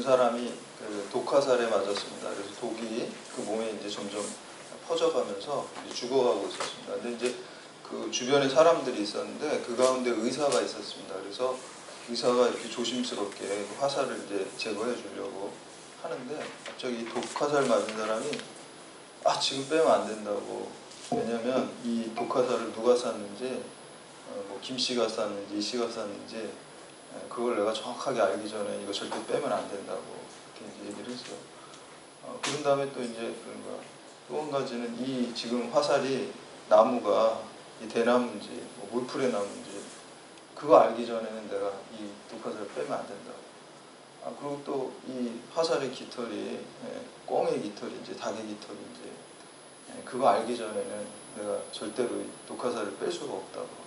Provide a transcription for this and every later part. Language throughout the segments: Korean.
사람이 그 독화살에 맞았습니다. 그래서 독이 그 몸에 이제 점점 퍼져가면서 이제 죽어가고 있었습니다. 근데 이제 그 주변에 사람들이 있었는데 그 가운데 의사가 있었습니다. 그래서 의사가 이렇게 조심스럽게 그 화살을 이제 제거해 주려고 하는데 갑자기 독화살 맞은 사람이 지금 빼면 안 된다고. 왜냐면 이 독화살을 누가 쐈는지 뭐 김 씨가 쐈는지 이 씨가 쐈는지 그걸 내가 정확하게 알기 전에 이거 절대 빼면 안 된다고 이렇게 이제 얘기를 했어요. 그런 다음에 또 이제 또 한 가지는 이 지금 화살이 나무가 이 대나무인지 뭐 물풀의 나무인지 그거 알기 전에는 내가 이 독화살을 빼면 안 된다고. 그리고 또 이 화살의 깃털이 꿩의 깃털인지 닭의 깃털인지 그거 알기 전에는 내가 절대로 이 독화살을 뺄 수가 없다고.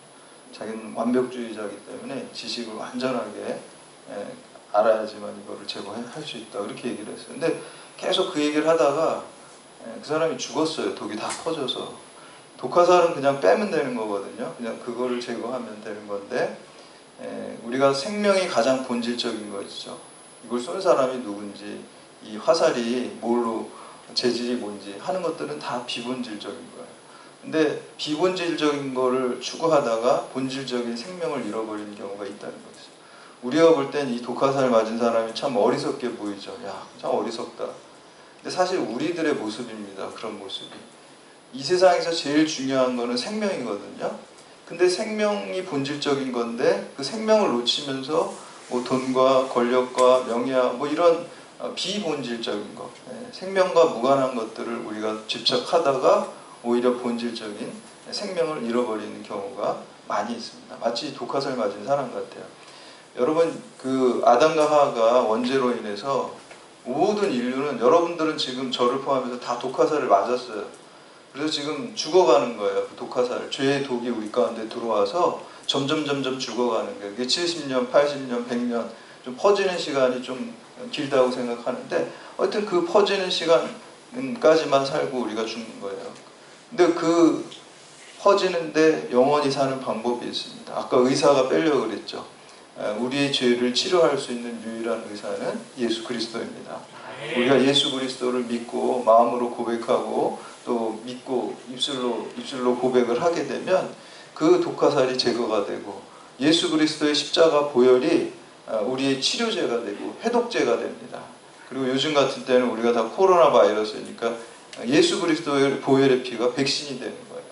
자기는 완벽주의자이기 때문에 지식을 완전하게 알아야지만 이거를 제거할 수 있다 그렇게 얘기를 했어요. 근데 계속 그 얘기를 하다가 그 사람이 죽었어요. 독이 다 퍼져서. 독화살은 그냥 빼면 되는 거거든요. 그냥 그거를 제거하면 되는 건데 우리가 생명이 가장 본질적인 것이죠. 이걸 쏜 사람이 누군지 이 화살이 뭘로 재질이 뭔지 하는 것들은 다 비본질적인 거예요. 근데 비본질적인 거를 추구하다가 본질적인 생명을 잃어버리는 경우가 있다는 거죠. 우리가 볼 땐 이 독화살 맞은 사람이 참 어리석게 보이죠. 야, 참 어리석다. 근데 사실 우리들의 모습입니다. 그런 모습이. 이 세상에서 제일 중요한 거는 생명이거든요. 근데 생명이 본질적인 건데 그 생명을 놓치면서 뭐 돈과 권력과 명예와 뭐 이런 비본질적인 것, 생명과 무관한 것들을 우리가 집착하다가 오히려 본질적인 생명을 잃어버리는 경우가 많이 있습니다. 마치 독화살 맞은 사람 같아요. 여러분, 그 아담과 하와가 원죄로 인해서 모든 인류는, 여러분들은 지금 저를 포함해서 다 독화살을 맞았어요. 그래서 지금 죽어가는 거예요. 그 독화살, 죄의 독이 우리 가운데 들어와서 점점 죽어가는 거예요. 그게 70년, 80년, 100년 좀 퍼지는 시간이 좀 길다고 생각하는데 하여튼 그 퍼지는 시간까지만 살고 우리가 죽는 거예요. 근데 그 퍼지는데 영원히 사는 방법이 있습니다. 아까 의사가 빼려고 그랬죠. 우리의 죄를 치료할 수 있는 유일한 의사는 예수 그리스도입니다. 우리가 예수 그리스도를 믿고 마음으로 고백하고 또 믿고 입술로 고백을 하게 되면 그 독화살이 제거가 되고 예수 그리스도의 십자가 보혈이 우리의 치료제가 되고 해독제가 됩니다. 그리고 요즘 같은 때는 우리가 다 코로나 바이러스니까 예수 그리스도의 보혈의 피가 백신이 되는 거예요.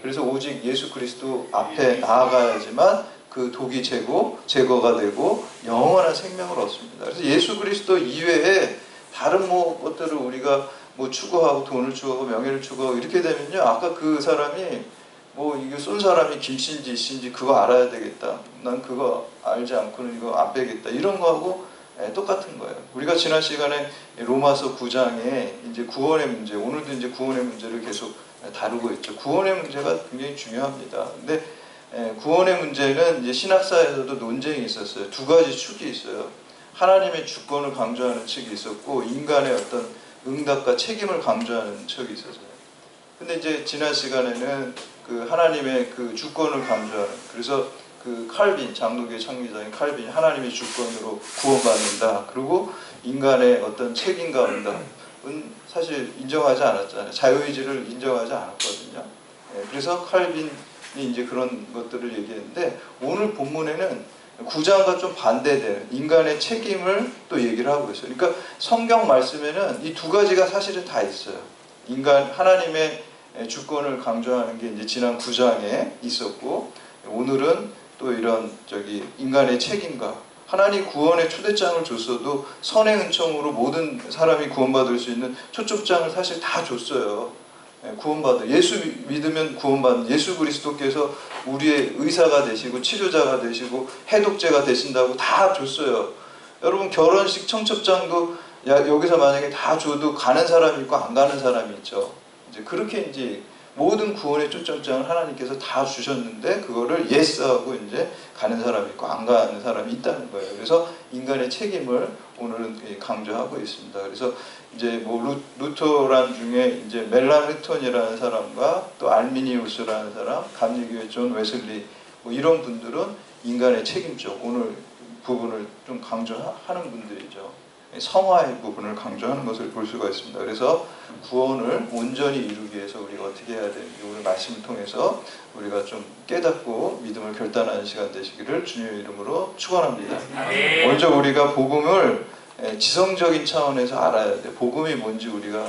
그래서 오직 예수 그리스도 앞에 나아가야지만 그 독이 제거가 되고 영원한 생명을 얻습니다. 그래서 예수 그리스도 이외에 다른 뭐 것들을 우리가 뭐 추구하고 돈을 추구하고 명예를 추구하고 이렇게 되면요, 아까 그 사람이 뭐 이게 쏜 사람이 김씨인지 이씨인지 그거 알아야 되겠다. 난 그거 알지 않고는 이거 안 빼겠다. 이런 거하고 똑같은 거예요. 우리가 지난 시간에 로마서 9장에 이제 구원의 문제, 오늘도 이제 구원의 문제를 계속 다루고 있죠. 구원의 문제가 굉장히 중요합니다. 근데 구원의 문제는 이제 신학사에서도 논쟁이 있었어요. 두 가지 축이 있어요. 하나님의 주권을 강조하는 측이 있었고 인간의 어떤 응답과 책임을 강조하는 측이 있었어요. 근데 이제 지난 시간에는 그 하나님의 그 주권을 강조하는, 그래서 그 칼빈, 장로교의 창리자인 칼빈이 하나님의 주권으로 구원받는다. 그리고 인간의 어떤 책임과 응답은 사실 인정하지 않았잖아요. 자유의지를 인정하지 않았거든요. 그래서 칼빈이 이제 그런 것들을 얘기했는데 오늘 본문에는 9장과 좀 반대되는 인간의 책임을 또 얘기를 하고 있어요. 그러니까 성경 말씀에는 이 두 가지가 사실은 다 있어요. 인간, 하나님의 주권을 강조하는 게 이제 지난 9장에 있었고, 오늘은 또 이런 인간의 책임과 하나님 구원의 초대장을 줬어도 선의 은총으로 모든 사람이 구원받을 수 있는 초점장을 사실 다 줬어요. 구원받아. 예수 믿으면 구원받는 예수 그리스도께서 우리의 의사가 되시고 치료자가 되시고 해독제가 되신다고 다 줬어요. 여러분 결혼식 청첩장도 여기서 만약에 다 줘도 가는 사람이 있고 안 가는 사람이 있죠. 이제 그렇게 이제 모든 구원의 초점장을 하나님께서 다 주셨는데 그거를 예스하고 이제 가는 사람이 있고 안 가는 사람이 있다는 거예요. 그래서 인간의 책임을 오늘은 강조하고 있습니다. 그래서 이제 뭐 루터란 중에 이제 멜랑흐톤이라는 사람과 또 알미니우스라는 사람, 감리교의 존 웨슬리 뭐 이런 분들은 인간의 책임 쪽 오늘 부분을 좀 강조하는 분들이죠. 성화의 부분을 강조하는 것을 볼 수가 있습니다. 그래서 구원을 온전히 이루기 위해서 우리가 어떻게 해야 되는지 오늘 말씀을 통해서 우리가 좀 깨닫고 믿음을 결단하는 시간 되시기를 주님의 이름으로 축원합니다. 먼저 우리가 복음을 지성적인 차원에서 알아야 돼요. 복음이 뭔지 우리가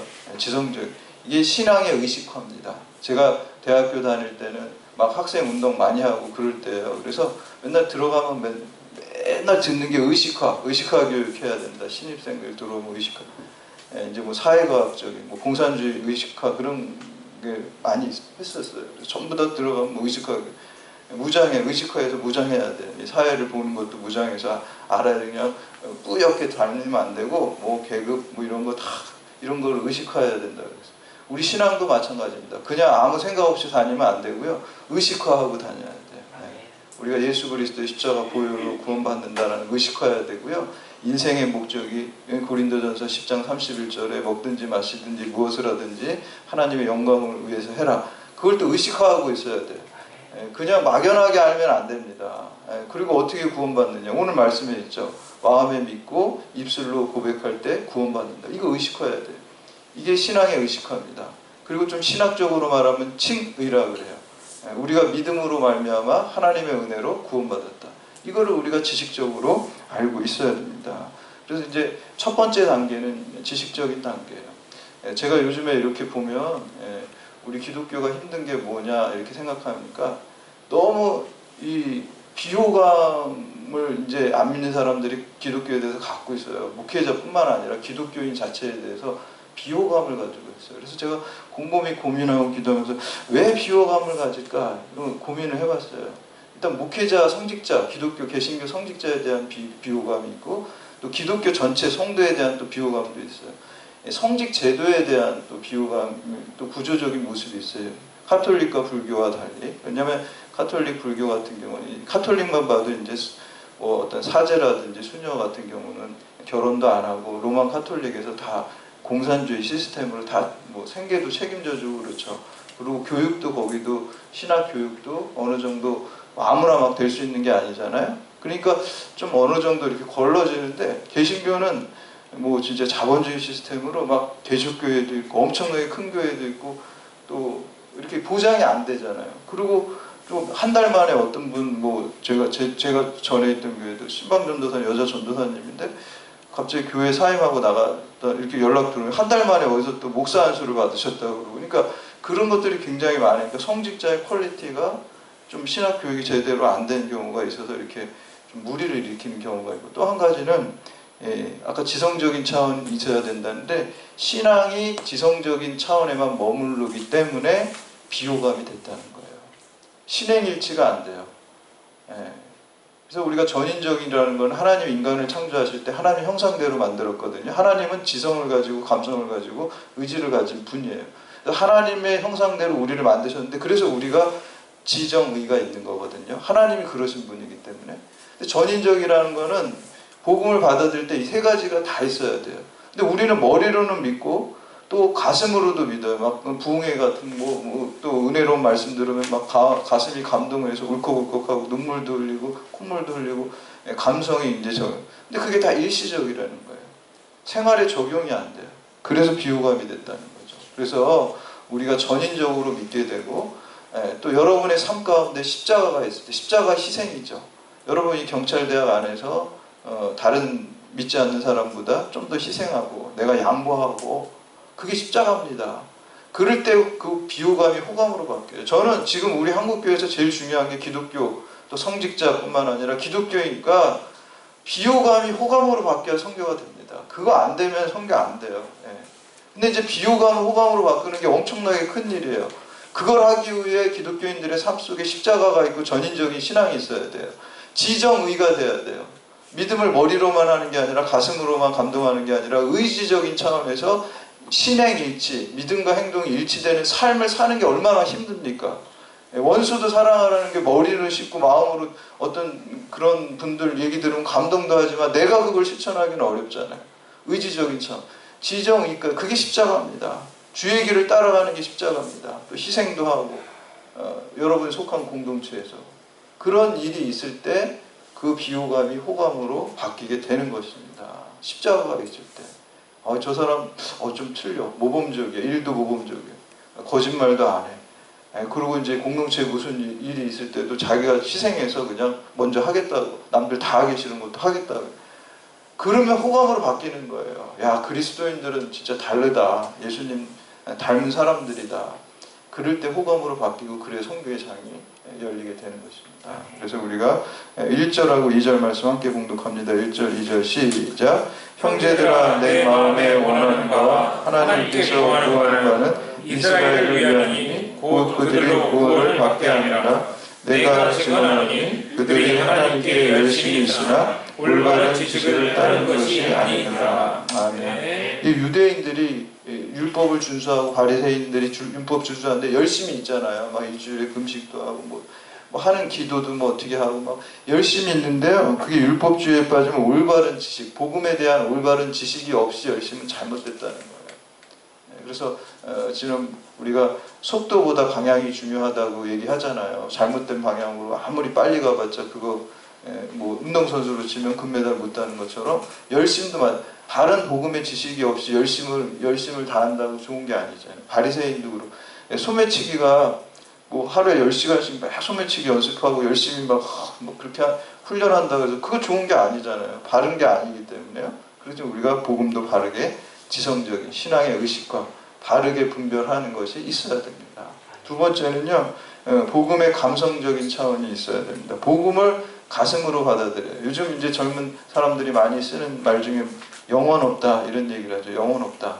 이게 신앙의 의식화입니다. 제가 대학교 다닐 때는 막 학생 운동 많이 하고 그럴 때예요. 그래서 맨날 들어가면 맨날 듣는 게 의식화 교육해야 된다. 신입생들 들어오면 의식화. 이제 뭐 사회과학적인, 뭐 공산주의 의식화 그런 게 많이 했었어요. 전부 다 들어가면 의식화, 의식화해서 무장해야 돼. 사회를 보는 것도 무장해서 알아야 돼. 그냥 뿌옇게 다니면 안 되고, 뭐 계급, 뭐 이런 거 다 이런 걸 의식화해야 된다. 그래서 우리 신앙도 마찬가지입니다. 그냥 아무 생각 없이 다니면 안 되고요. 의식화하고 다녀야 돼요. 우리가 예수 그리스도의 십자가 보혈로 구원받는다는 의식화해야 되고요. 인생의 목적이 고린도전서 10장 31절에 먹든지 마시든지 무엇을 하든지 하나님의 영광을 위해서 해라. 그걸 또 의식화하고 있어야 돼요. 그냥 막연하게 알면 안 됩니다. 그리고 어떻게 구원받느냐. 오늘 말씀에 있죠. 마음에 믿고 입술로 고백할 때 구원받는다. 이거 의식화해야 돼요. 이게 신앙의 의식화입니다. 그리고 좀 신학적으로 말하면 칭의라 그래요. 우리가 믿음으로 말미암아 하나님의 은혜로 구원받았다. 이거를 우리가 지식적으로 알고 있어야 됩니다. 그래서 이제 첫 번째 단계는 지식적인 단계예요. 제가 요즘에 이렇게 보면 우리 기독교가 힘든 게 뭐냐 이렇게 생각하니까 너무 이 비호감을 이제 안 믿는 사람들이 기독교에 대해서 갖고 있어요. 목회자뿐만 아니라 기독교인 자체에 대해서 비호감을 가지고 있어요. 그래서 제가 곰곰이 고민하고 기도하면서 왜 비호감을 가질까 고민을 해봤어요. 일단 목회자, 성직자, 기독교 개신교 성직자에 대한 비호감이 있고 또 기독교 전체 성도에 대한 또 비호감도 있어요. 성직 제도에 대한 또 비호감, 또 구조적인 모습이 있어요. 카톨릭과 불교와 달리. 왜냐하면 카톨릭, 불교 같은 경우는 카톨릭만 봐도 이제 뭐 어떤 사제라든지 수녀 같은 경우는 결혼도 안 하고 로만 카톨릭에서 다 공산주의 시스템으로 다 뭐 생계도 책임져주고 그렇죠. 그리고 교육도 거기도 신학 교육도 어느 정도 아무나 막 될 수 있는 게 아니잖아요. 그러니까 좀 어느 정도 이렇게 걸러지는데 개신교는 뭐 진짜 자본주의 시스템으로 막 대적교회도 있고 엄청나게 큰 교회도 있고 또 이렇게 보장이 안 되잖아요. 그리고 좀 한 달 만에 어떤 분 뭐 제가 전에 있던 교회도 신방전도사 여자 전도사님인데 갑자기 교회 사임하고 나갔다 이렇게 연락 들어오면 한 달 만에 어디서 또 목사 안수를 받으셨다고 그러고 그러니까 그런 것들이 굉장히 많으니까 성직자의 퀄리티가 좀 신학 교육이 제대로 안 된 경우가 있어서 이렇게 좀 무리를 일으키는 경우가 있고 또 한 가지는 아까 지성적인 차원이 있어야 된다는데 신앙이 지성적인 차원에만 머무르기 때문에 비호감이 됐다는 거예요. 신행일치가 안 돼요. 그래서 우리가 전인적이라는 건 하나님 인간을 창조하실 때 하나님 형상대로 만들었거든요. 하나님은 지성을 가지고 감성을 가지고 의지를 가진 분이에요. 하나님의 형상대로 우리를 만드셨는데 그래서 우리가 지정의가 있는 거거든요. 하나님이 그러신 분이기 때문에. 전인적이라는 거는 복음을 받아들일 때 이 세 가지가 다 있어야 돼요. 근데 우리는 머리로는 믿고 또 가슴으로도 믿어요. 막 부흥회 같은 또 은혜로운 말씀 들으면 막 가슴이 감동해서 울컥울컥하고 눈물도 흘리고 콧물도 흘리고 감성이 이제 근데 그게 다 일시적이라는 거예요. 생활에 적용이 안 돼요. 그래서 비호감이 됐다는 거죠. 그래서 우리가 전인적으로 믿게 되고 또 여러분의 삶 가운데 십자가가 있을 때 십자가 희생이죠. 여러분이 경찰대학 안에서 다른 믿지 않는 사람보다 좀 더 희생하고 내가 양보하고 그게 십자가입니다. 그럴 때 그 비호감이 호감으로 바뀌어요. 저는 지금 우리 한국교회에서 제일 중요한 게 기독교 또 성직자뿐만 아니라 기독교니까 비호감이 호감으로 바뀌어야 선교가 됩니다. 그거 안 되면 선교 안 돼요. 근데 이제 비호감을 호감으로 바꾸는 게 엄청나게 큰 일이에요. 그걸 하기 위해 기독교인들의 삶 속에 십자가가 있고 전인적인 신앙이 있어야 돼요. 지정의가 돼야 돼요. 믿음을 머리로만 하는 게 아니라 가슴으로만 감동하는 게 아니라 의지적인 차원에서 신행일치, 믿음과 행동이 일치되는 삶을 사는 게 얼마나 힘듭니까? 원수도 사랑하라는 게 머리를 씹고 마음으로 어떤 그런 분들 얘기 들으면 감동도 하지만 내가 그걸 실천하기는 어렵잖아요. 의지적인 차원. 지정의가 그게 십자가입니다. 주의 길을 따라가는 게 십자가입니다. 또 희생도 하고 여러분이 속한 공동체에서 그런 일이 있을 때 그 비호감이 호감으로 바뀌게 되는 것입니다. 십자가가 있을 때. 저 사람 좀 틀려. 모범적이야. 일도 모범적이야. 거짓말도 안 해. 그리고 이제 공동체에 무슨 일이 있을 때도 자기가 희생해서 그냥 먼저 하겠다고, 남들 다 하기 싫은 것도 하겠다고. 그러면 호감으로 바뀌는 거예요. 야, 그리스도인들은 진짜 다르다. 예수님 닮은 사람들이다. 그럴 때 호감으로 바뀌고, 그래 성교의 장이 열리게 되는 것입니다. 그래서 우리가 1절하고 2절 말씀 함께 봉독합니다. 1절, 2절 시작. 형제들아, 내 마음에 원하는 바와 하나님께서 구하는 바는 이스라엘을 위하니 곧 그들의 구원을 받게 하니라. 내가 증언하노니 그들이 하나님께 열심히 있으나 올바른 지식을 따른 것이 아니니라. 아멘. 이 유대인들이 율법을 준수하고 바리새인들이 율법 준수하는데 열심히 있잖아요. 막 일주일에 금식도 하고 뭐 하는 기도도 뭐 어떻게 하고 막 열심히 있는데요. 그게 율법주의에 빠지면 올바른 지식, 복음에 대한 올바른 지식이 없이 열심은 잘못됐다는 거예요. 그래서 지금 우리가 속도보다 방향이 중요하다고 얘기하잖아요. 잘못된 방향으로 아무리 빨리 가봤자 그거 뭐 운동선수로 치면 금메달 못 따는 것처럼 열심도 다른 복음의 지식이 없이 열심을 다한다고 좋은 게 아니잖아요. 바리새인도 그렇고 소매치기가 뭐 하루에 10시간씩 막 소매치기 연습하고 열심히 막 그렇게 훈련한다고 해서 그거 좋은 게 아니잖아요. 바른 게 아니기 때문에요. 그래서 우리가 복음도 바르게 지성적인 신앙의 의식과 바르게 분별하는 것이 있어야 됩니다. 두 번째는요, 복음의 감성적인 차원이 있어야 됩니다. 복음을 가슴으로 받아들여요. 요즘 이제 젊은 사람들이 많이 쓰는 말 중에 영혼 없다 이런 얘기를 하죠. 영혼 없다.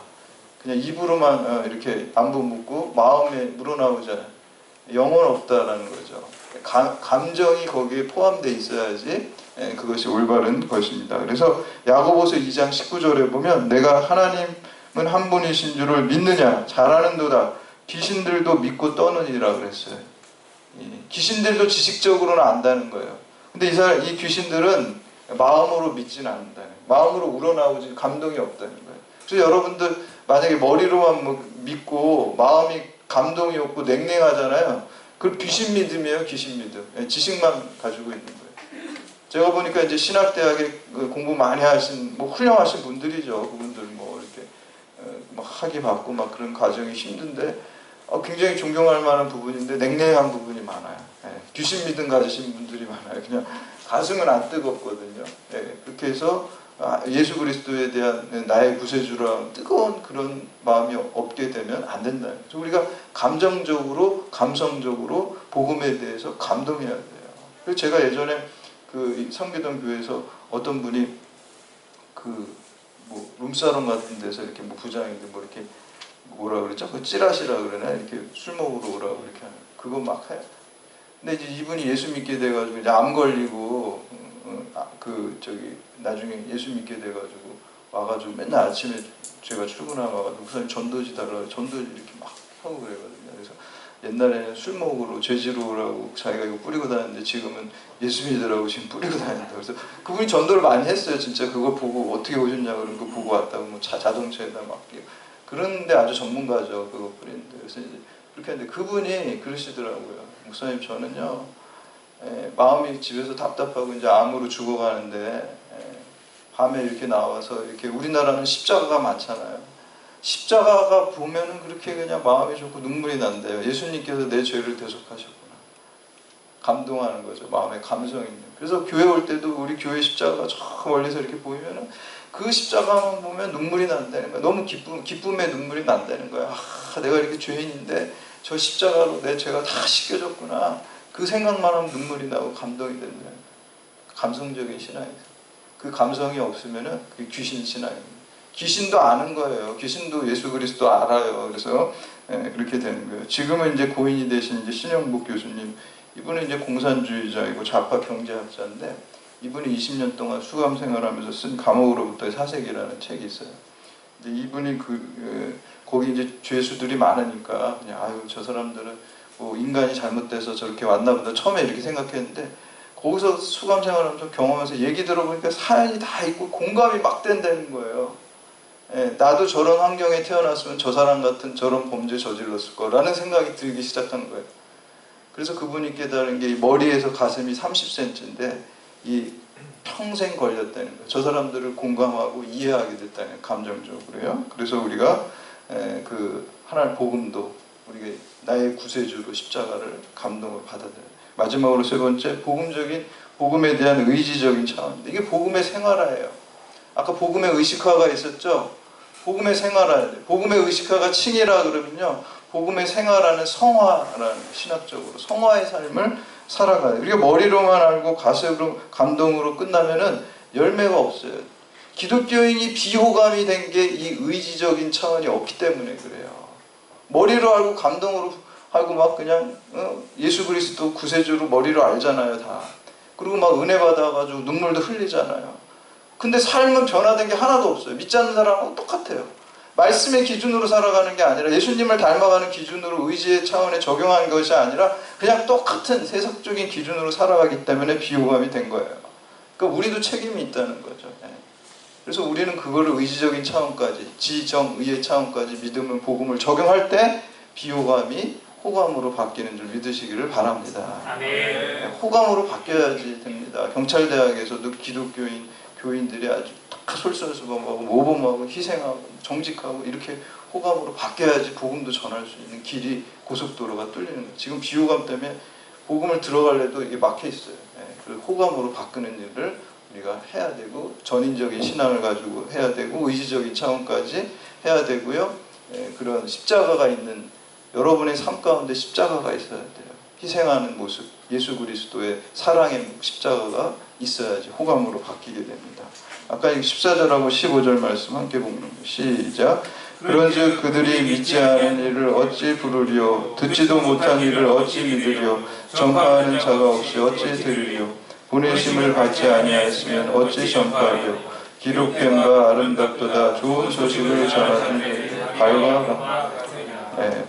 그냥 입으로만 이렇게 안부 묻고 마음에 물어나오잖아요. 영혼 없다라는 거죠. 감정이 거기에 포함되어 있어야지 그것이 올바른 것입니다. 그래서 야고보서 2장 19절에 보면 내가 하나님은 한 분이신 줄을 믿느냐 잘하는도다 귀신들도 믿고 떠느니라 그랬어요. 귀신들도 지식적으로는 안다는 거예요. 근데 이 귀신들은 마음으로 믿지는 않는다는 거예요. 마음으로 우러나오지 감동이 없다는 거예요. 그래서 여러분들 만약에 머리로만 믿고 마음이 감동이 없고 냉랭하잖아요. 그 귀신 믿음이에요. 귀신 믿음. 지식만 가지고 있는 거예요. 제가 보니까 이제 신학대학에 공부 많이 하신 뭐 훌륭하신 분들이죠. 그분들 뭐 이렇게 막 학위 받고 막 그런 과정이 힘든데 굉장히 존경할 만한 부분인데 냉랭한 부분이 많아요. 귀신 믿음 가지신 분들이 많아요. 그냥 가슴은 안 뜨겁거든요. 그렇게 해서 예수 그리스도에 대한 나의 구세주라 뜨거운 그런 마음이 없게 되면 안 된다. 그래서 우리가 감정적으로, 감성적으로 복음에 대해서 감동해야 돼요. 그래서 제가 예전에 그 성기동 교회에서 어떤 분이 그 뭐 룸사롱 같은 데서 이렇게 뭐 부장인데 뭐 이렇게 뭐라 그러죠? 그 찌라시라 그러나 이렇게 술 먹으러 오라고 이렇게 하는 그거 막 해요. 근데 이제 이분이 예수 믿게 돼가지고 이제 암 걸리고 나중에 예수 믿게 돼가지고 와가지고 맨날 아침에 제가 출근하고 와가지고 목사님 전도지 달라고 전도지 이렇게 막 하고 그래거든요. 그래서 옛날에는 술 먹으러 죄지로 오라고 자기가 이거 뿌리고 다녔는데 지금은 예수 믿으라고 지금 뿌리고 다닌다. 그래서 그분이 전도를 많이 했어요. 진짜 그거 보고 어떻게 오셨냐고 그런 거 보고 왔다고 뭐 자동차에다 막 그런데 아주 전문가죠. 그거 뿌리는데. 그래서 이제 그렇게 했는데 그분이 그러시더라고요. 목사님 저는요 마음이 집에서 답답하고 이제 암으로 죽어가는데 밤에 이렇게 나와서 이렇게 우리나라는 십자가가 많잖아요. 십자가가 보면은 그렇게 그냥 마음이 좋고 눈물이 난대요. 예수님께서 내 죄를 대속하셨구나. 감동하는 거죠. 마음에 감성이 있는. 그래서 교회 올 때도 우리 교회 십자가가 저 멀리서 이렇게 보이면은 그 십자가만 보면 눈물이 난다는 거야. 너무 기쁨의 눈물이 난다는 거야. 내가 이렇게 죄인인데 저 십자가로 내 죄가 다 씻겨졌구나. 그 생각만 하면 눈물이 나고 감동이 된다. 감성적인 신앙이죠. 그 감성이 없으면은 그게 귀신 신앙입니다. 귀신도 아는 거예요. 귀신도 예수 그리스도 알아요. 그래서 그렇게 되는 거예요. 지금은 이제 고인이 되신 이제 신영복 교수님, 이분은 이제 공산주의자이고 좌파 경제학자인데 이분이 20년 동안 수감 생활하면서 쓴 감옥으로부터의 사색이라는 책이 있어요. 근데 이분이 거기 이제 죄수들이 많으니까 그냥 아유 저 사람들은 뭐 인간이 잘못돼서 저렇게 왔나 보다 처음에 이렇게 생각했는데 거기서 수감 생활하면서 경험해서 얘기 들어보니까 사연이 다 있고 공감이 막 된다는 거예요. 나도 저런 환경에 태어났으면 저 사람 같은 저런 범죄 저질렀을 거라는 생각이 들기 시작한 거예요. 그래서 그분이 깨달은 게 머리에서 가슴이 30cm인데 이 평생 걸렸다는 거예요. 저 사람들을 공감하고 이해하게 됐다는 감정적으로요. 그래서 우리가 그 하나님 복음도 우리가 나의 구세주로 십자가를 감동으로 받아들여요. 마지막으로 세 번째, 복음에 대한 의지적인 차원인데 이게 복음의 생활화예요. 아까 복음의 의식화가 있었죠. 복음의 생활화예요. 복음의 의식화가 칭이라 그러면요, 복음의 생활화는 성화라는, 신학적으로 성화의 삶을 살아가요. 우리가 머리로만 알고 가슴으로 감동으로 끝나면은 열매가 없어요. 기독교인이 비호감이 된 게 이 의지적인 차원이 없기 때문에 그래요. 머리로 알고 감동으로 하고 막 그냥 예수 그리스도 구세주로 머리로 알잖아요, 다. 그리고 막 은혜 받아가지고 눈물도 흘리잖아요. 근데 삶은 변화된 게 하나도 없어요. 믿지 않는 사람하고 똑같아요. 말씀의 기준으로 살아가는 게 아니라, 예수님을 닮아가는 기준으로 의지의 차원에 적용하는 것이 아니라 그냥 똑같은 세속적인 기준으로 살아가기 때문에 비호감이 된 거예요. 그러니까 우리도 책임이 있다는 거죠. 그래서 우리는 그거를 의지적인 차원까지, 지정의의 차원까지 믿음을, 복음을 적용할 때 비호감이 호감으로 바뀌는 줄 믿으시기를 바랍니다. 아멘. 호감으로 바뀌어야지 됩니다. 경찰대학에서도 기독교인 교인들이 아주 솔선수범하고 모범하고 희생하고 정직하고 이렇게 호감으로 바뀌어야지 복음도 전할 수 있는 길이, 고속도로가 뚫리는 거예요. 지금 비호감 때문에 복음을 들어가려도 이게 막혀 있어요. 그 호감으로 바꾸는 일을 우리가 해야 되고, 전인적인 신앙을 가지고 해야 되고, 의지적인 차원까지 해야 되고요. 그런 십자가가 있는, 여러분의 삶 가운데 십자가가 있어야 돼요. 희생하는 모습, 예수 그리스도의 사랑의 십자가가 있어야지 호감으로 바뀌게 됩니다. 아까 14절하고 15절 말씀 함께 보는 거예요. 시작. 그런즉 그들이 믿지 않은 일을 어찌 부르리요, 듣지도 못한 일을 어찌 믿으리요, 전파하는 자가 없이 어찌 들으리요, 보내심을 받지 아니하였으면 어찌 전파하리요. 기록된 바 아름답도다. 좋은 소식을 전하는 발과 같다.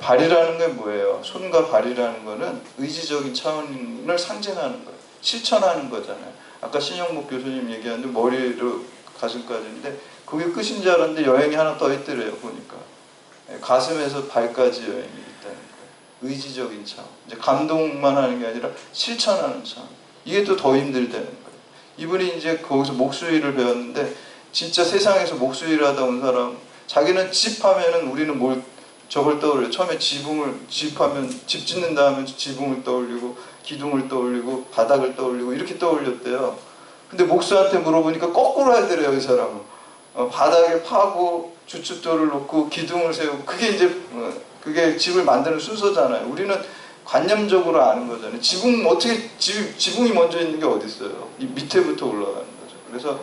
발이라는 게 뭐예요? 손과 발이라는 거는 의지적인 차원을 상징하는 거예요. 실천하는 거잖아요. 아까 신영복 교수님 얘기하는데 머리로 가슴까지인데 그게 끝인 줄 알았는데 여행이 하나 더 있더래요, 보니까. 가슴에서 발까지 여행이 있다는 거예요. 의지적인 차원. 이제 감동만 하는 게 아니라 실천하는 차원. 이게 또 더 힘들다는 거예요. 이분이 이제 거기서 목수일을 배웠는데, 진짜 세상에서 목수일을 하다 온 사람, 자기는 집 하면은 우리는 저걸 떠올려요. 처음에 집하면 집 짓는다 하면 지붕을 떠올리고 기둥을 떠올리고 바닥을 떠올리고 이렇게 떠올렸대요. 근데 목수한테 물어보니까 거꾸로 하더래요, 이 사람은. 바닥에 파고 주춧돌을 놓고 기둥을 세우고, 그게 이제 그게 집을 만드는 순서잖아요. 우리는 관념적으로 아는 거잖아요. 지붕이 먼저 있는 게 어디 있어요? 이 밑에부터 올라가는 거죠. 그래서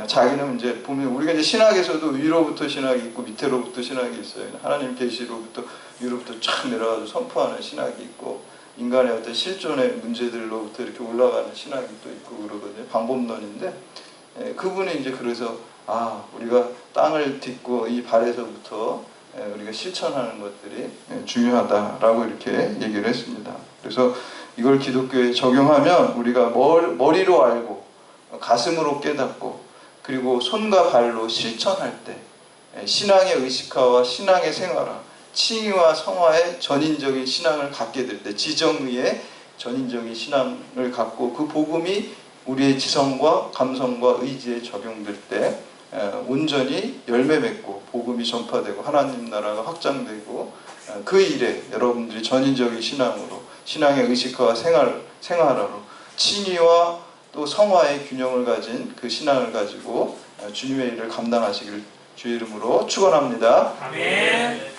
자기는 이제 보면 우리가 이제 신학에서도 위로부터 신학이 있고 밑으로부터 신학이 있어요. 하나님 계시로부터 위로부터 쫙 내려가서 선포하는 신학이 있고, 인간의 어떤 실존의 문제들로부터 이렇게 올라가는 신학이 또 있고 그러거든요. 방법론인데, 그분이 이제 그래서 우리가 땅을 딛고 이 발에서부터 우리가 실천하는 것들이 중요하다라고 이렇게 얘기를 했습니다. 그래서 이걸 기독교에 적용하면 우리가 머리로 알고 가슴으로 깨닫고 그리고 손과 발로 실천할 때 신앙의 의식화와 신앙의 생활화, 칭의와 성화의 전인적인 신앙을 갖게 될 때, 지정의의 전인적인 신앙을 갖고 그 복음이 우리의 지성과 감성과 의지에 적용될 때 온전히 열매 맺고 복음이 전파되고 하나님 나라가 확장되고, 그 일에 여러분들이 전인적인 신앙으로, 신앙의 의식화와 생활화로 칭의와 또 성화의 균형을 가진 그 신앙을 가지고 주님의 일을 감당하시기를 주의 이름으로 축원합니다. 아멘.